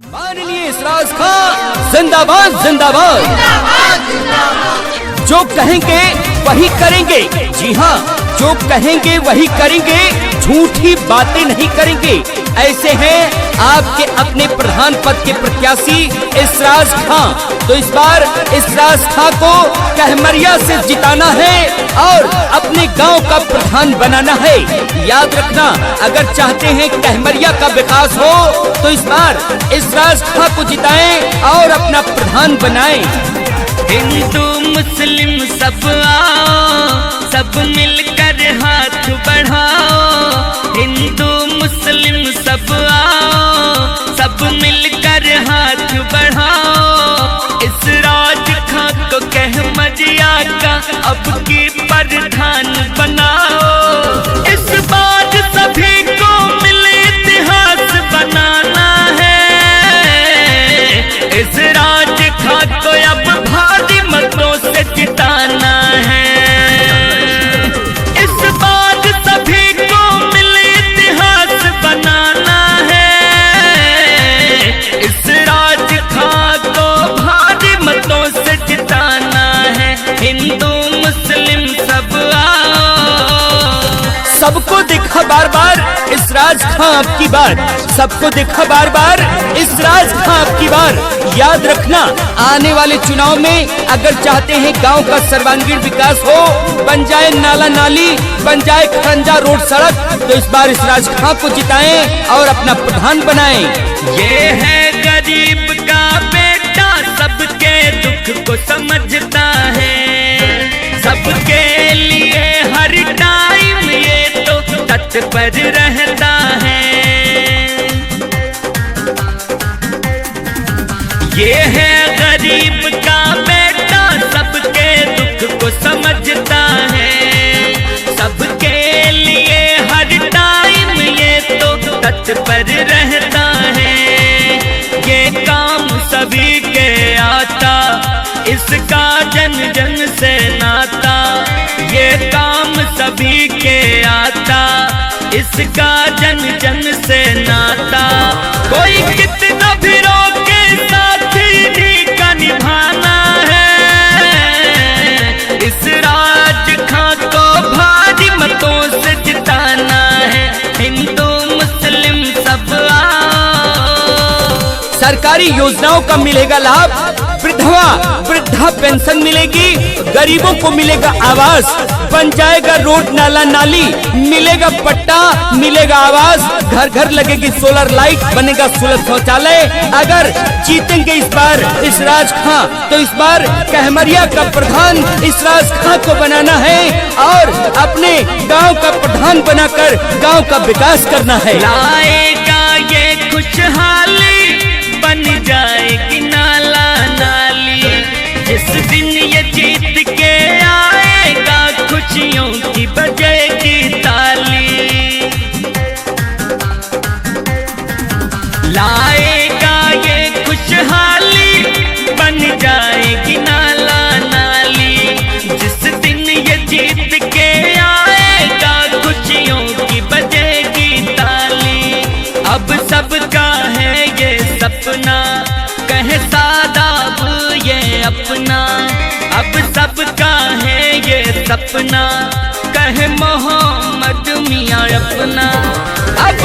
माननीय इसराज खां जिंदाबाद जिंदाबाद। जो कहेंगे वही करेंगे। जी हाँ, जो कहेंगे वही करेंगे, झूठी बातें नहीं करेंगे। ऐसे हैं आपके अपने प्रधान पद के प्रत्याशी इसराज खां। तो इस बार इसराज खां को कहमरिया से जिताना है और अपने गांव का प्रधान बनाना है। याद रखना, अगर चाहते हैं कहमरिया का विकास हो तो इस बार इसराज खां को जिताएं और अपना प्रधान बनाएं। हिंदू मुस्लिम सब आओ, सब मिलकर हाथ बढ़ाओ। हिंदू मुस्लिम सब आओ, सब मिलकर हाथ बढ़ाओ। इसराज खां को कहमरिया का अब की प्रधान बनाओ। इस बार सभी को मिले इतिहास बनाना है। इसराज खां को अब भारी मतों से जिताना है। इस बार सभी को मिले इतिहास बनाना है। इसराज खां को भारी मतों से जिताना है। हिंदू मुस्लिम सब आओ। सबको देखा बार बार इसराज खां अब की बार, सबको देखा बार बार इसराज खां अब की बार। याद रखना, आने वाले चुनाव में अगर चाहते हैं गांव का सर्वांगीण विकास हो, बन जाए नाला नाली, बन जाए खरंजा रोड सड़क, तो इस बार इसराज खां को जिताएं और अपना प्रधान बनाएं। ये है गरीब का बेटा, सबके दुख को समझता है। सबके लिए हर टाइम ये तो तत्पर रहता है। ये है गरीब का बेटा, सबके दुख को समझता है। सबके लिए हर टाइम ये तो तत्पर रहता है। ये काम सभी के आता, इसका जन जन से नाता। ये काम सभी के आता, इसका जन जन से नाता। कोई कितना भी रोके साथी जी का निभाना है। इसराज खां को भारी मतों से जिताना है। हिंदू मुस्लिम सब आओ। सरकारी योजनाओं का मिलेगा लाभ, वृद्धा पेंशन मिलेगी, गरीबों को मिलेगा आवास, बन जाएगा रोड नाला नाली, मिलेगा पट्टा, मिलेगा आवास, घर घर लगेगी सोलर लाइट, बनेगा सुलभ शौचालय। अगर जीतेंगे इस बार इसराज खां तो इस बार कहमरिया का प्रधान इसराज खां को बनाना है और अपने गांव का प्रधान बनाकर गांव का विकास करना है। लाएगा ये खुशहाली, बन जाएगी नाला नाली। जिस दिन ये जीत के आएगा, खुशियों की बजेगी ताली। लाएगा ये खुशहाली, बन जाएगी नाला नाली। जिस दिन ये जीत के आएगा, खुशियों की बजेगी ताली। अब सबका है ये सपना, कहे सादाब ये अपना। अब सबका है ये सपना, कहे मोहम्मद मियां अपना। अब